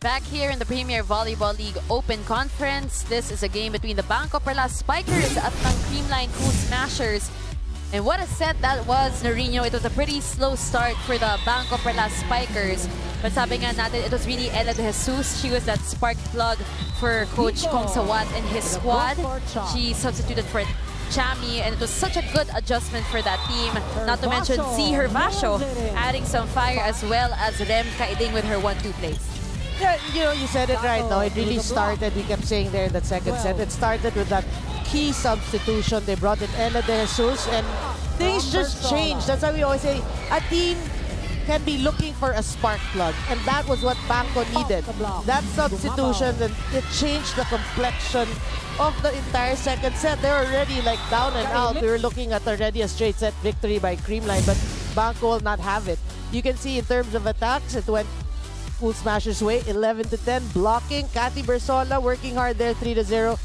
Back here in the Premier Volleyball League Open Conference, this is a game between the BanKo Perlas Spikers at ng Creamline Cool Smashers. And what a set that was, Norino. It was a pretty slow start for the BanKo Perlas Spikers. But sabi nga natin, it was really Ella De Jesus. She was that spark plug for Coach Kong Sawat and his squad. She substituted for Chami, and it was such a good adjustment for that team. Not to mention Z Hervasio adding some fire, as well as Rem Kaiding with her 1-2 plays. Yeah, you know, you said it right now. It really started, we kept saying there in that second set, it started with that key substitution. They brought in Ella De Jesus, and things just changed. That's why we always say a team can be looking for a spark plug, and that was what BanKo needed. That substitution, and it changed the complexion of the entire second set. They were already like down and out. We were looking at already a straight set victory by Creamline, but BanKo will not have it. You can see in terms of attacks, it went Cool Smashers' way, 11-10, blocking. Cathy Bersola working hard there, 3-0.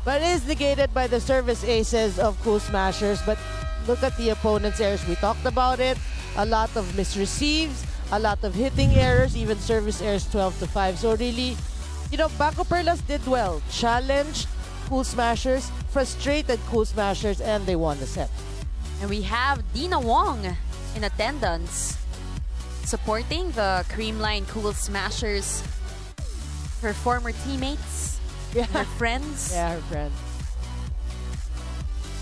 But it is negated by the service aces of Cool Smashers. But look at the opponent's errors. We talked about it. A lot of misreceives, a lot of hitting errors, even service errors, 12-5. So really, you know, BanKo Perlas did well. Challenged Cool Smashers, frustrated Cool Smashers, and they won the set. And we have Dina Wong in attendance, supporting the Creamline Cool Smashers, her former teammates, her friends. Yeah, her friends.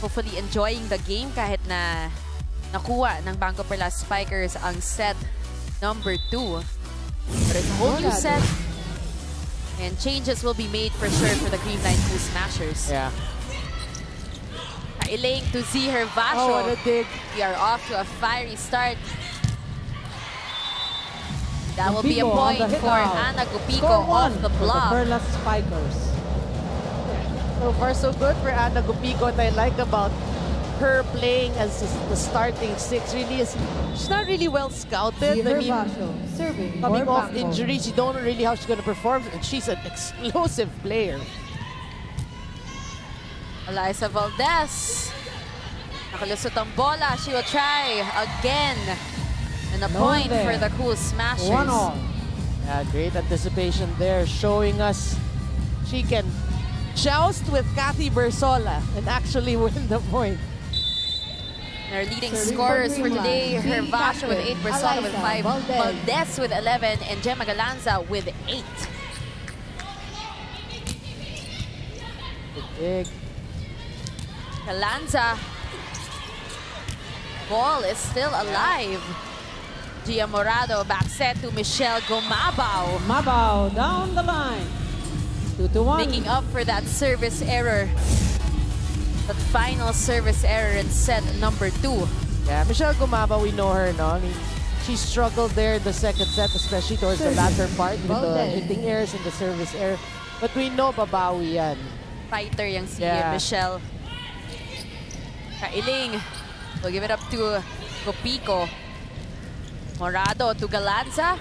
Hopefully enjoying the game kahit na nakuha ng BanKo Perlas Spikers ang set number 2. But it's a whole new set, and changes will be made for sure for the Creamline Cool Smashers. Yeah. Kailing to Z Hervasio. Oh, what a dig. We are off to a fiery start. That will be a point for Ana Gupico off the block. Perlas Spikers. So far, so good for Ana Gupico. What I like about her playing as the starting six really is she's not really well scouted. I mean, coming off injuries, you don't know really how she's going to perform, and she's an explosive player. Eliza Valdez. Nakalusot ang bola. She will try again. And a point for the Cool Smashers. 1-all. Yeah, great anticipation there, showing us she can joust with Cathy Bersola and actually win the point. Our leading scorers for today, Hervasio with 8, Bersola with 5, Valdez with 11, and Gemma Galanza with 8. Big. Galanza. Ball is still alive. Gia Morado back set to Michelle Gomabao. Mabao down the line. 2-1. Making up for that service error. That final service error in set number 2. Yeah, Michelle Gomabao, we know her, no? I mean, she struggled there in the second set, especially towards the latter part with the hitting errors and the service error. But we know babawi yan. Fighter yung si Michelle. Kailing will give it up to Gupico. Morado to Galanza.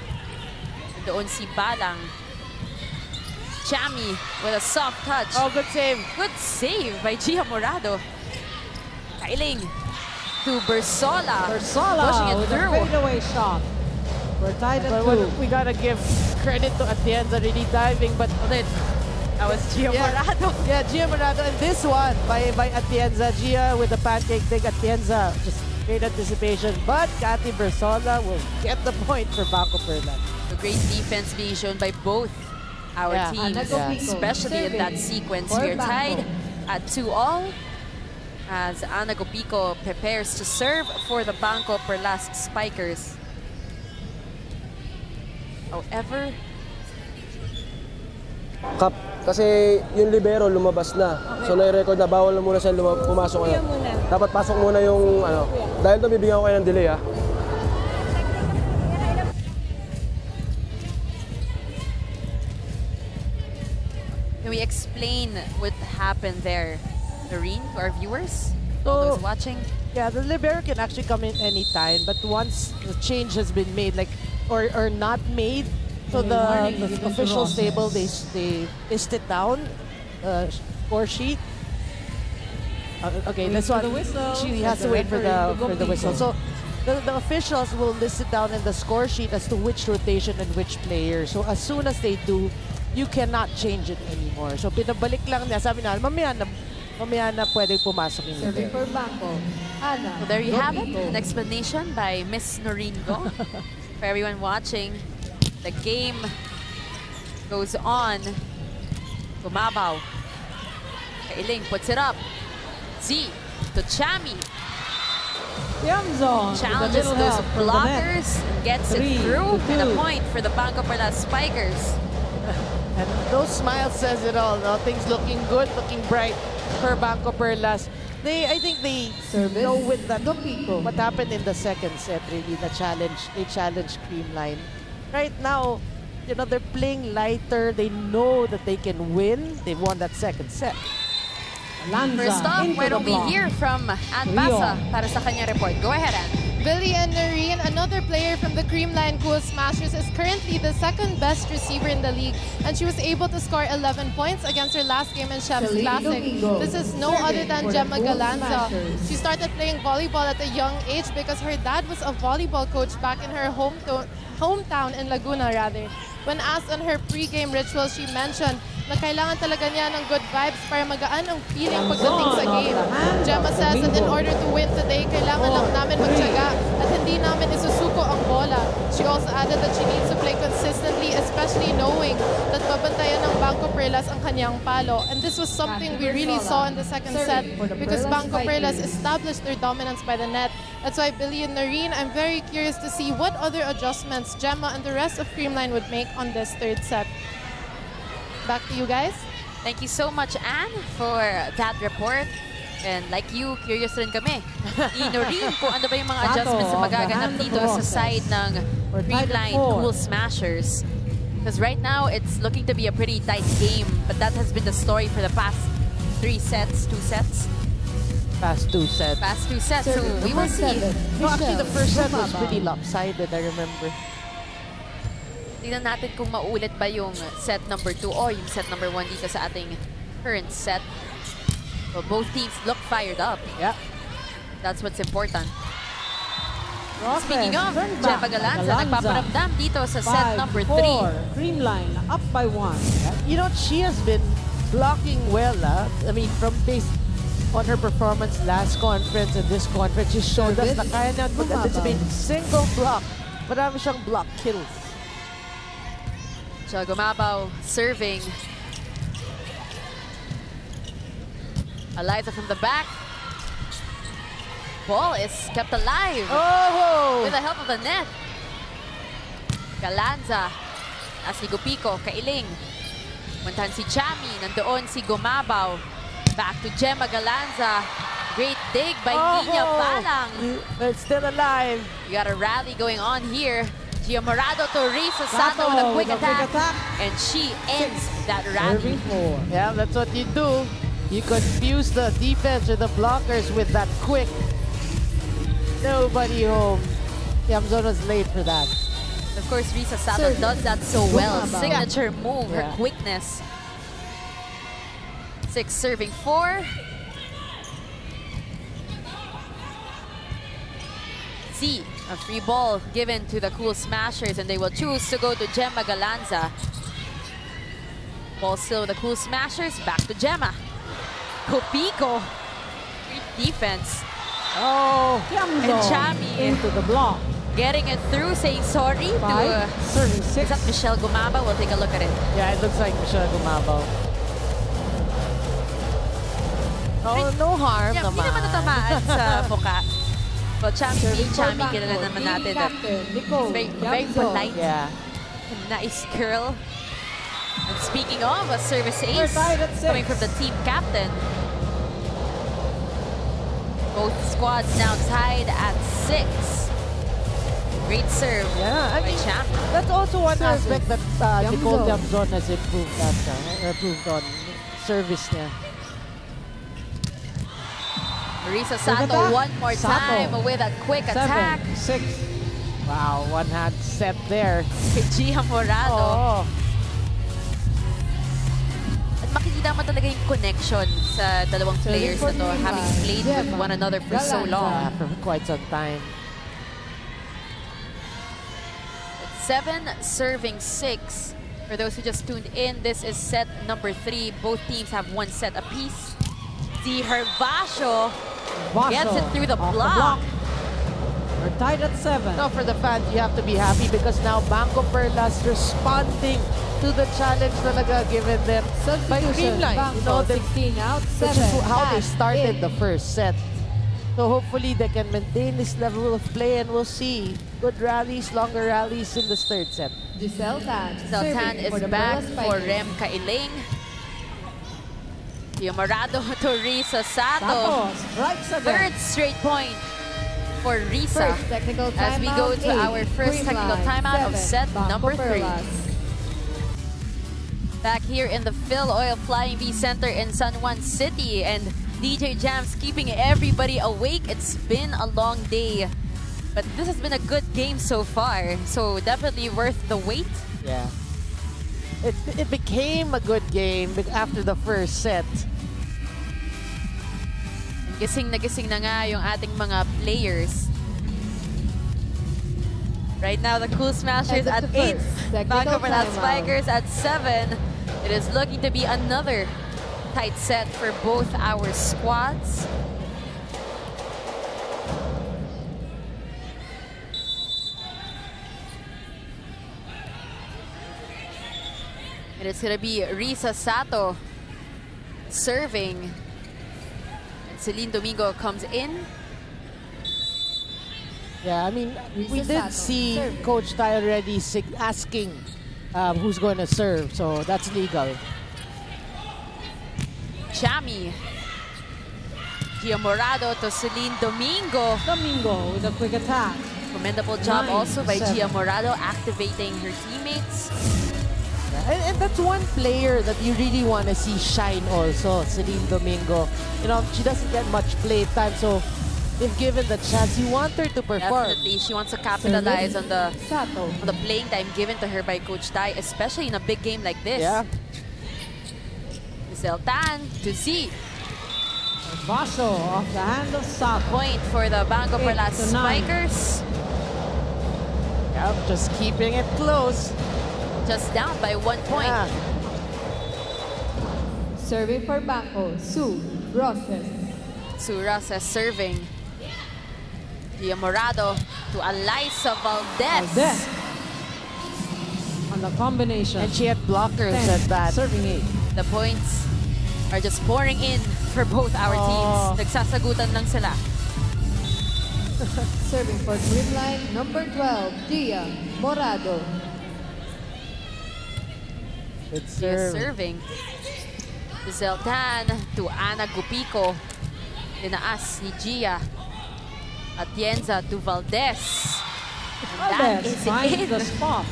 Doon si Balang. Chami with a soft touch. Oh, good save. Good save by Gia Morado. Kailing to Bersola. Bersola pushing it with through. a fadeaway shot. We're tied at 2. We gotta give credit to Atienza really diving, but That was Gia Morado. Yeah, Gia Morado. And this one by Atienza. Gia with the pancake dig. Atienza just great anticipation, but Cathy Bersola will get the point for BanKo Perlas. A great defense being shown by both our teams, especially in that sequence. We are tied at 2-all as Ana Gupico prepares to serve for the BanKo Perlas Spikers. However, Kap, kasi yung libero lumabas na. So nai-record na bawal na muna siya pumasok ngayon. Dapat pasok muna yung ano. Dahil to bibigyan ko kayo ng delay ha. can we explain what happened there, Noreen, to our viewers, all those watching? Yeah, the libero can actually come in any time, but once the change has been made, like or not made, so the official table they list it down, score sheet. Okay, this one she has to wait for the whistle. So the officials will list it down in the score sheet as to which rotation and which player. So as soon as they do, you cannot change it anymore. So pinabalik lang niya. Sabi na, mamaya na pwedeng pumasok yung Serving libero. for BanKo. Ana. Well, there you have it, an explanation by Miss Noringo. For everyone watching, the game goes on. Gumabaw. Kailing puts it up. Z to Chami. Yamzon. Challenges those blockers, gets it 3 through, to and a 2. point for the BanKo Perlas Spikers. And those smiles says it all. No? Things looking good, looking bright for BanKo Perlas. I think they Service. know with that Dopico. what happened in the second set, really, they challenged Creamline. Right now, you know, they're playing lighter. They know that they can win. They won that second set. Lanza First off, into why the don't we block. hear from Ann Basa para sa kanya report? Go ahead, Ann. Billy and Noreen, another player from the Creamline Cool Smashers, is currently the second best receiver in the league, and she was able to score 11 points against her last game in Chef's Celine Classic. Domingo, This is no serving other than for the Gemma Cool Galanza. Smashers. She started playing volleyball at a young age because her dad was a volleyball coach back in her hometown in Laguna, rather. When asked on her pre-game ritual, she mentioned na kailangan talaga niya ng good vibes para magaan ang feeling pagdating sa game. Gemma says that in order to win today, kailangan lang namin magtiyaga at hindi namin isusuko ang bola. She also added that she needs to play consistently, especially knowing that babantayan ng BanKo Perlas ang kanyang palo. And this was something we really saw in the second set because BanKo Perlas established their dominance by the net. That's why Billy and Noreen, I'm very curious to see what other adjustments Gemma and the rest of Creamline would make on this third set. Back to you guys. Thank you so much, Ann, for that report. And like you, curious rin kami. Noreen, kung ano ba yung mga adjustments na magaganap dito sa side ng Creamline Cool Smashers. Because right now, it's looking to be a pretty tight game. But that has been the story for the past 2 sets. Past two sets. Past 2 sets, so we will see. No, actually, the first set was pretty lopsided, I remember. Tingnan natin kung maulit ba yung set number 2 o yung set number 1 dito sa ating current set. Well, both teams look fired up. Yeah. That's what's important. Roses, Speaking of, turn back. Gemma Galanza nagpaparamdam dito sa set number 3. Creamline up by 1. You know, she has been blocking well. I mean, from based on her performance last conference and this conference, she showed us na kaya niya mag-anticipate single block. Marami siyang block kills. So Gumabaw serving. Eliza from the back. Ball is kept alive Oh! with the help of the net. Galanza. Asigupiko, Kailing. Puntahan si Chami. Nandoon si Gumabaw. Back to Gemma Galanza. Great dig by Nina Palang. It's still alive. You got a rally going on here. Gia Morado to Risa Sato with a quick attack. And she ends that rally. Serving 4. Yeah, that's what you do. You confuse the defense or the blockers with that quick. Nobody home. Yamzon was late for that. Of course, Risa Sato does that so well. Gumabaw. Signature move, her Yeah. quickness. 6 serving 4. C, a free ball given to the Cool Smashers, and they will choose to go to Gemma Galanza. Ball still with the Cool Smashers, back to Gemma. Kopiko, great defense. Oh, And Chami into the block. getting it through, saying sorry to... 5. Serving is 6. that Michelle Gumaba? We'll take a look at it. yeah, it looks like Michelle Gumabaw. Oh, no harm Yeah, hindi naman. naman natamaan sa mukha. Well, Chami, kilala naman natin that very, very polite, Yeah. nice girl. And speaking of a service We're ace, tied at 6. coming from the team captain. Both squads now tied at 6. Great serve Yeah, I by mean, Chami. that's also one Service. aspect that Nicole Yamzon. Yamzon has improved on service niya. Marisa Quick Sato attack. one more Sato. time with a quick 7. attack. 6. Wow, one hand set there. Kay Gia Morado. Oh, At makikita mo talaga yung connection sa dalawang players na to, having played with one another for so long. for quite some time. 7 serving 6. For those who just tuned in, this is set number 3. Both teams have 1 set apiece. See Hervasio gets it through the block. We're tied at 7. No, for the fans, you have to be happy because now BanKo Perlas responding to the challenge talaga given them by Creamline. You know, 16 out, 7. which is how they started the first set. So hopefully they can maintain this level of play and we'll see good rallies, longer rallies in this third set. Giselle Tan is back for Rem Kailing. Morado to Risa Sato. Third straight point for Risa as we go to our first technical timeout of set number 3. Back here in the Phil Oil Flying V Center in San Juan City, and DJ Jam's keeping everybody awake. It's been a long day, but this has been a good game so far, so definitely worth the wait. Yeah. It became a good game after the first set. Gising na nga yung ating mga players. Right now, the Cool Smashers at 8. BanKo Perlas Spikers at 7. It is looking to be another tight set for both our squads. It is going to be Risa Sato serving. And Celine Domingo comes in. Yeah, I mean, we did see Coach Ty already asking who's going to serve, so that's legal. Chami. Morado to Celine Domingo. Domingo with a quick attack. Commendable job also by Morado activating her teammates. Yeah, and that's one player that you really want to see shine also, Celine Domingo. You know, she doesn't get much play time, so if given the chance, you want her to perform. Definitely, she wants to capitalize on the playing time given to her by Coach Tai, especially in a big game like this. Yeah. Giselle Tan to Z. Vaso off the hand of Sato. Point for the BanKo Perlas Spikers. Yeah, just keeping it close. Just down by 1 point. Yeah. Serving for BanKo, Sue Roses. Sue Roses serving. Morado to Alyssa Valdez. On the combination. And she had blockers at that. Serving 8. The points are just pouring in for both our teams. Nagsasagutan lang sila. Serving for Creamline, number 12, Gia Morado. It's serving. Giselle Tan to Ana Gupico. Tinaas ni Gia. Atienza to Valdez. And that is finds it. the spot.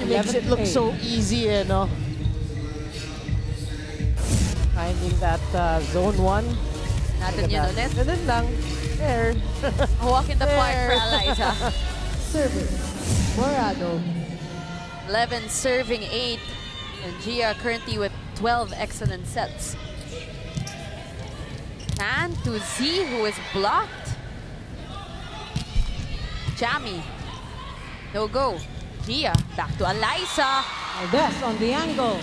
It makes it look so easy, you know. Finding that zone 1. Natin yun ulit. Ganun lang. There. A walk in the park for Alyssa. Serving Morado. 11 serving 8. And Gia currently with 12 excellent sets. Tan to Z, who is blocked. Chami. No go. Gia back to Alyssa. Valdez on the angle.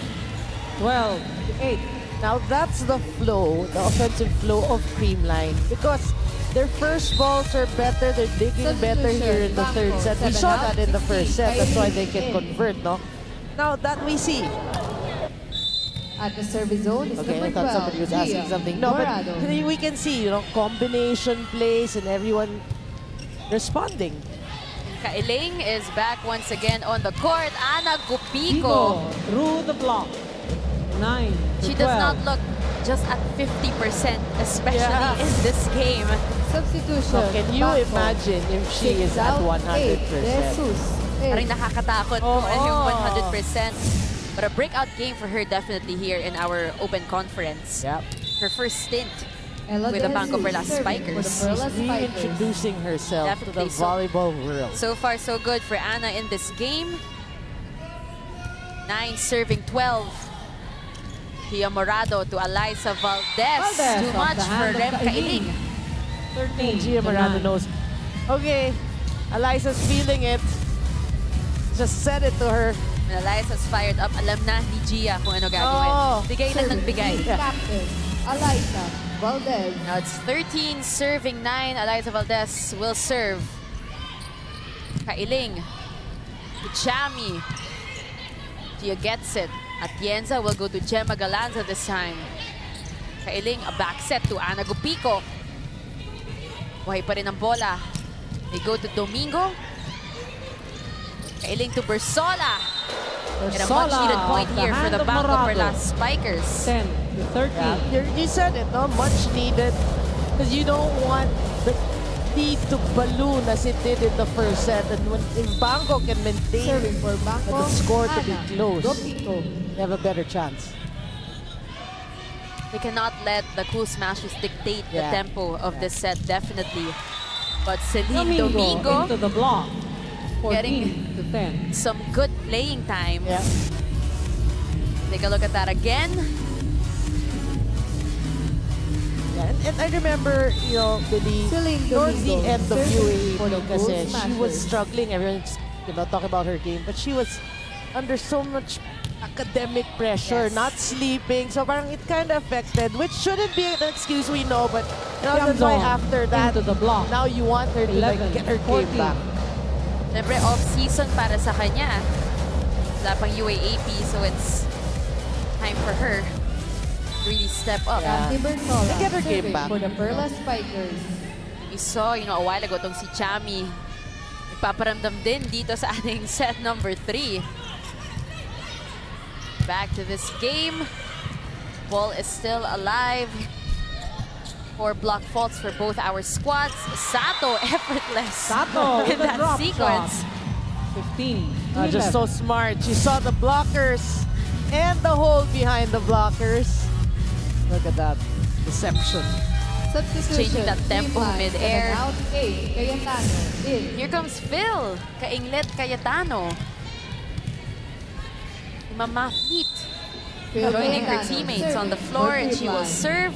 12 to 8. Now that's the flow, the offensive flow of Creamline. Because their first balls are better, they're digging better here in the third set. We saw that in the first set, that's why they can convert, no? Now that we see. At the service zone is Okay, I number thought 12, somebody was asking Gia something. No, Morado. but we can see, you know, combination plays and everyone responding. Kailing is back once again on the court. Ana Gupico. Through the block. 9 to She 12. does not look just at 50%, especially in this game. Substitution. So can you BanKo. imagine if she is at 100%? Jesus. Parang nakakatakot kung ano yung 100%. But a breakout game for her definitely here in our open conference. Yep. Her first stint Ella with the De BanKo Jesus Perlas serving Spikers. for the Perlas She's Spikers. reintroducing herself Definitely to the so. volleyball world. So far, so good for Ana in this game. 9 serving 12. Gia Morado to Alyssa Valdez. Too off much the for hand of Rem Kailing. 13 Gia to Morado 9. knows. Okay, Alyssa's feeling it. just said it to her. When Eliza's fired up, alam na ni Gia kung ano gagawin. Oh. Bigay lang ng bigay. Captain Eliza Valdez. Now it's 13 serving 9. Eliza Valdez will serve. Kailing. Chami. Gia gets it. Atienza will go to Gemma Galanza this time. Kailing, a back set to Ana Gupico. Buhay pa rin ang bola. They go to Domingo. Kailing to Bersola. And a much needed point here for the BanKo Perlas Spikers. 10 to 13. Yeah, you said it, no? Much needed. Because you don't want the lead to balloon as it did in the first set. And when if BanKo can maintain Serving for BanKo, the score to be Ana close, Gupico. they have a better chance. We cannot let the Cool Smashers dictate the Yeah. tempo of this set, definitely. But Celine Domingo Domingo into the block. 14 getting to 10. some good playing time. Yeah. Take a look at that again. Yeah, and I remember, you know, Celine towards the Domingo end of serving for the UAE, kasi Cool she was Smashers. struggling. Everyone's, you know, talking about her game, but she was under so much academic pressure, Yes. not sleeping. So parang it kind of affected, which shouldn't be an excuse, we know, but you know, that's why after that, into the block. now you want her to like 11, get her 14. game back. Siyempre, off-season para sa kanya. Wala pang UAAP, so it's time for her to really step up. Yeah. Candy Bersola And get her game serving back. for the Perlas Spikers. We saw, you know, a while ago itong si Chami. Nagpaparamdam din dito sa ating set number 3. Back to this game. Ball is still alive. 4 block faults for both our squads. Sato, effortless Sato in with a that drop sequence. shot. 15 to Just 11. so smart. She saw the blockers and the hole behind the blockers. Look at that deception. Substitution. Changing that tempo Creamline, mid-air. 7 out, 8. Cayetano in. Here comes Phil. Kainglet Cayetano. Mama Fleet Phil joining her Cayetano teammates on the serving floor, for and she will Creamline. serve.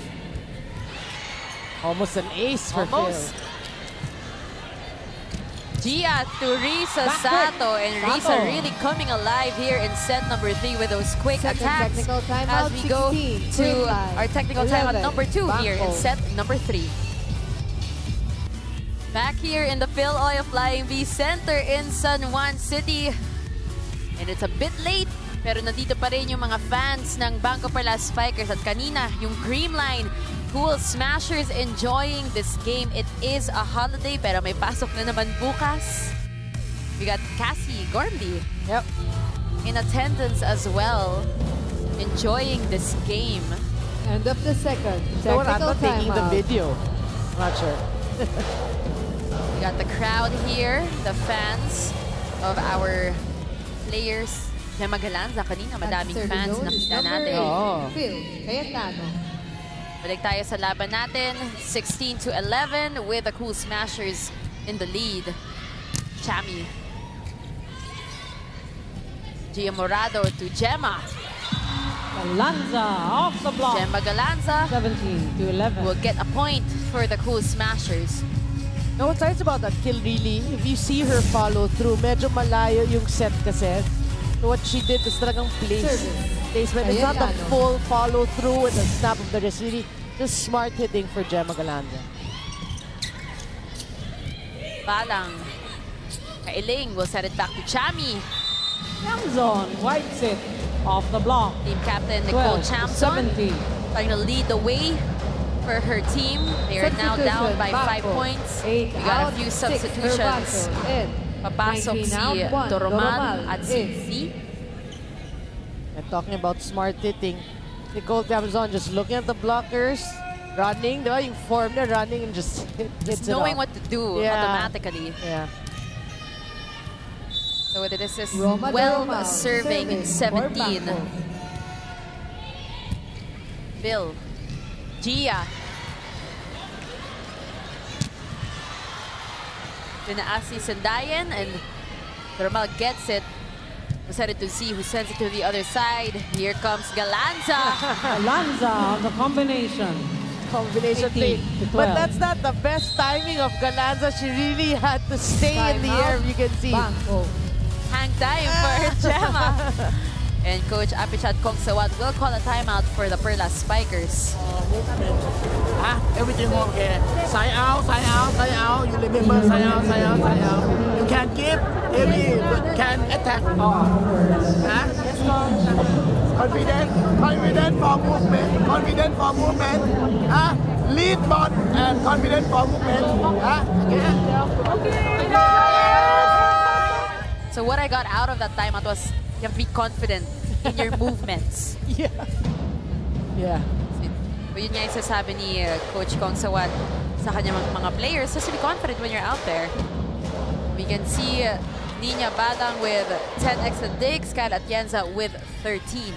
Almost an ace for Almost. Phil. Gia to Risa Sato, and Risa really coming alive here in set number 3 with those quick Second attacks technical timeout, as we go 16, to Creamline, our technical 11, timeout number 2 here in BanKo. set number 3. Back here in the Phil Oil Flying V Center in San Juan City. And it's a bit late, pero nandito pa rin yung mga fans ng BanKo Perlas Spikers. At kanina, yung Creamline Cool Smashers enjoying this game. It is a holiday, pero may pasok na naman bukas. We got Cassie Gormley Yep. in attendance as well, enjoying this game. End of the second. So we're Technical not taking the timeout. video. I'm not sure. We got the crowd here, the fans of our players. Gemma Galanza, kanina madaming Serving fans zone is nakita number natin. 8, Oo. Phil Cayetano. Balik tayo sa laban natin. 16 to 11 with the Cool Smashers in the lead. Chami. Gia Morado to Gemma. Galanza off the block. Gemma Galanza 17 to 11. will get a point for the Cool Smashers. Now, what's nice about that kill really, if you see her follow through, medyo malayo yung set kasi. So what she did is talagang placement. It's not the Cayetano. full follow through and the snap of the wrist. Really, just smart hitting for Gemma Galanza. Balang. Kailing will set it back to Chami. Chamzon, white set off the block. Team captain Nicole 12 to Chamson 17. trying to lead the way for her team. They are now down by 5 BanKo. points. 8 We got a out, few 6 substitutions. Herbato in. Papasok 19 si out, 1 Doromal at si in. Z. And talking about smart hitting, Nicole Camzon just looking at the blockers, running, diba? Yung form niya, running and just hits it Knowing off. what to do Yeah. automatically. Yeah. So this is Roma 12 Doromal serving for 17. BanKo. Bill. Gia. Tinaas si Sandayan and Doromal gets it. Was headed to Z, who sends it to the other side. Here comes Galanza. Galanza on the combination. Combination 18 play. to 12. But that's not the best timing of Galanza. She really had to stay in the Timeout. air, you can see. BanKo. hang time for Gemma. And Coach Apichat Kongsawat will call a timeout for the Perlas Spikers. Everything okay. Side out, side out, side out. You remember side out, side out, side out. You can keep every can attack. Confident, confident for movement, confident for movement. Lead ball and confident for movement. So what I got out of that timeout was you have to be confident in your movements. Yeah. Yeah. So, yun nga yung sasabi ni Coach Kongsawat sa kanyang mga players, just to be confident when you're out there. We can see Nina Badang with 10 extra digs, Kyle Atienza with 13.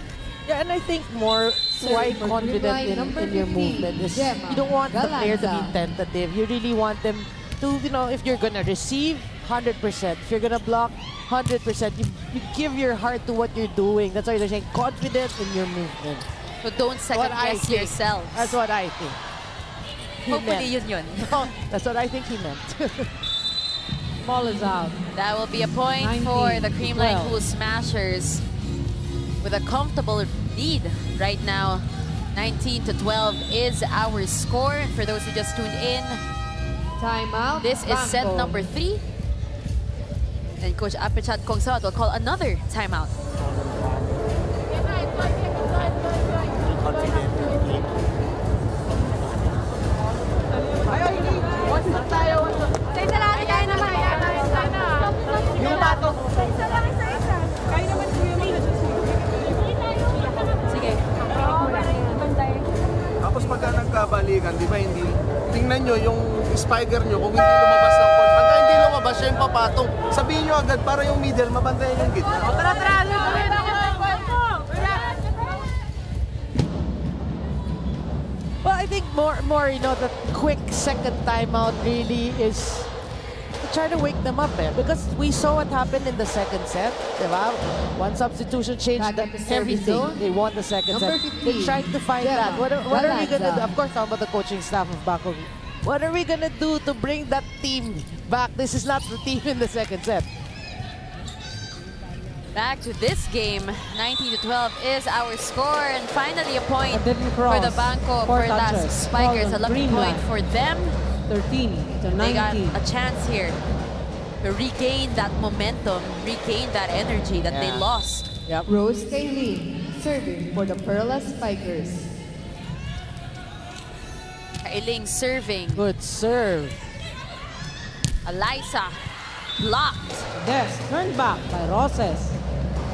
Yeah, and I think more why confident in your movement is you don't want the player to be tentative. You really want them to, you know, if you're gonna receive, 100%. If you're gonna block, 100%. You give your heart to what you're doing. That's why they're saying confident in your movement. So don't second guess yourself. That's what I think. Hopefully yun. No, that's what I think he meant. Ball is out. That will be a point 19, for the Creamline 12. Cool Smashers with a comfortable lead right now. 19-12 is our score. For those who just tuned in, Timeout. this is set BanKo. number 3. And Coach Apichat Kongsawat will call another timeout. Confident. Yung bato. Sige. Tapos pagka nagkabalikan, di ba hindi? Tingnan nyo yung spiker nyo kung hindi lumabas ng court. Pagka hindi lumabas, siya yung papatong. Sabihin nyo agad para yung middle, mabantayan yung gitna. Well, I think more, you know, the quick second timeout really is to try to wake them up, because we saw what happened in the second set, diba? One substitution changed Back at the service everything. zone. They won the second Number set. 15, They're trying to find Gemma that. What are we gonna do? Galanza. Of course, talking about the coaching staff of BanKo. What are we gonna do to bring that team back? This is not the team in the second set. Back to this game, 19-12 is our score, and finally a point Forbidden for cross. the BanKo 4 Perlas touches. Spikers. A Ball on lucky point Creamline. for them. 13-19. They got a chance here to regain that momentum, regain that energy that they lost. Yep. Rose Kaylin serving for the Perlas Spikers. Kailing serving. Good serve. Eliza blocked. Des turned back by Roses.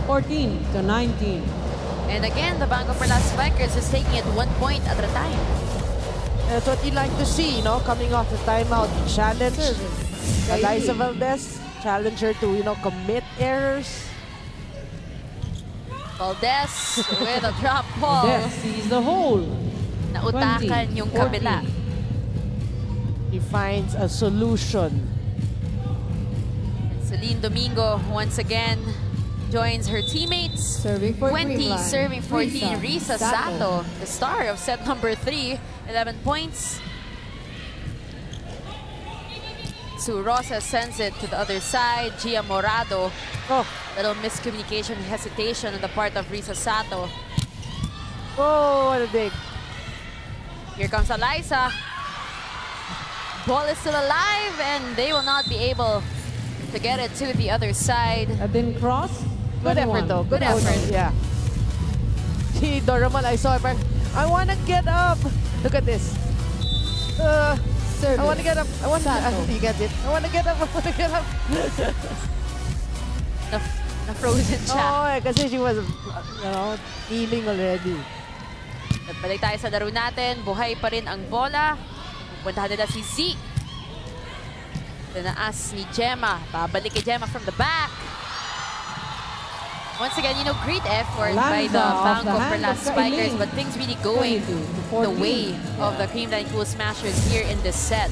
14-19. And again, the BanKo Perlas Spikers is taking it 1 point at a time. That's what you like to see, you know, coming off the timeout. Challenge Eliza Valdez. Challenge her to, you know, commit errors. Valdez with a drop ball. Des sees the hole. Nautakan yung kabila. He finds a solution. Celine Domingo once again joins her teammates. Serving for 20, Creamline. serving 14, Risa Sato, the star of set number 3, 11 points. Sue Rosa sends it to the other side. Gia Morado. Oh, Little miscommunication, hesitation on the part of Risa Sato. oh, what a dig. Here comes Eliza. Ball is still alive, and they will not be able to get it to the other side. Forbidden cross. Good effort, though. Good effort. Yeah. See, Doramal, I saw it. I want to get up. Look at this. I want to get up. I want to. You get it. I want to get up. I want to get up. Na-frozen siya. Oh, kasi she was, you know, healing already. Balik tayo sa laro natin. Buhay pa rin ang bola. Pupuntahan nila si Z. Tinaas ni Gemma. Babalik kay Gemma from the back. Once again, you know, great effort by the Lanza off BanKo the hand Perlas of Spikers, Kailing. but things really going 22-14. the way of the Creamline Cool Smashers here in this set.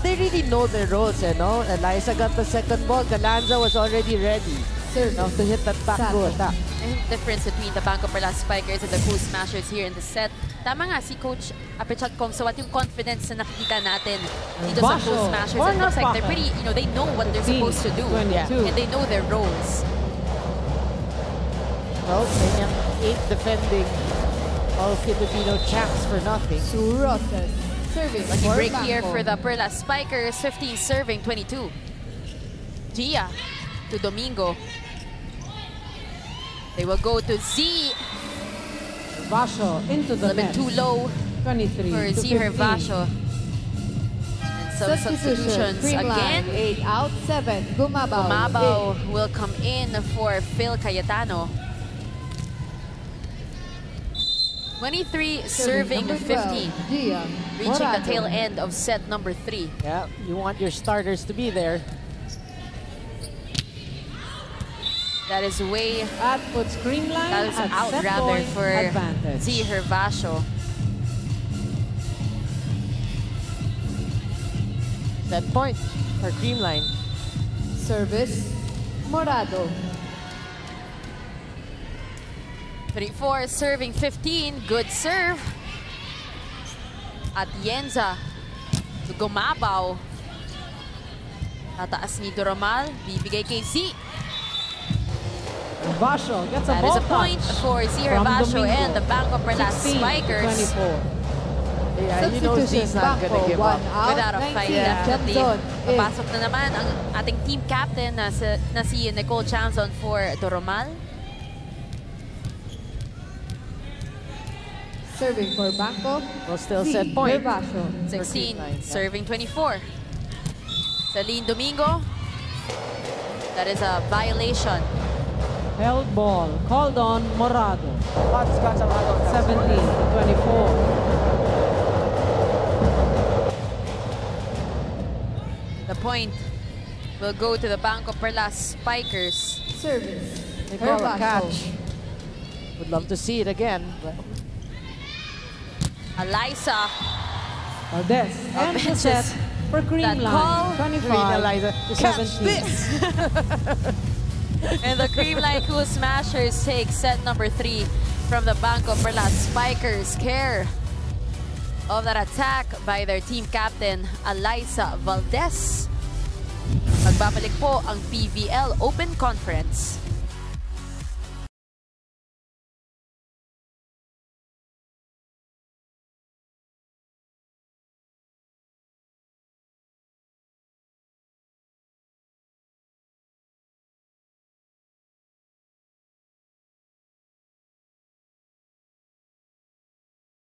They really know their roles, you know. Eliza got the second ball. Galanza was already ready. Now to hit that backdoor attack. The difference between the BanKo Perlas Spikers and the Cool Smashers here in the set. Tama nga si Coach Apichat Kong Sawat yung confidence na nakikita natin dito sa Cool Smashers. It looks like they're pretty, they know what they're supposed to do. And they know their roles. Well, kanyang 8 defending all Filipino champs for nothing. Rosas serving Lucky for break BanKo. here for the Perlas Spikers. 15 serving 22. Gia to Domingo. They will go to Z. Vasho into the A little bit net. too low 23 for to Z 15. Hervasio. And some substitutions again. 8 out, 7. Gumabaw. Mabaw will come in for Phil Cayetano. 23 serving number 15. 12, Gia Reaching the Morado. tail end of set number 3. Yeah, you want your starters to be there. That is way That puts Creamline that is at out set rather point for advantage. Z Hervasio. That point for Creamline. Service Morado. 34 serving 15. Good serve. Atienza to Gumabaw. Tataas ni Doromal. Bibigay kay Z. Vasho gets a That ball is a point touch for Z from Hervasio Domingo. and the BanKo Perlas 16 to Spikers. 24. Yeah, you know Z's not gonna BanKo, give 1 up. out, Without a fight, 19. definitely. Chamzon is Papasok na naman ang ating team captain na si Nicole Chamzon for Doromal. serving for BanKo. Well, still Z set point. Hervasio. 16 Creamline, yeah. serving 24. Celine Domingo. That is a violation. Held ball called on Morado. 17 to 24. The point will go to the BanKo Perlas Spikers. Service They call a Hervasio. catch. Would love to see it again. But Eliza. Valdez ends the set for That Creamline. call. 25 Eliza, to catch 17. And the Creamline Cool Smashers take set number 3 from the BanKo Perlas Spikers. Care of that attack by their team captain, Eliza Valdez. Magbabalik po ang PVL Open Conference.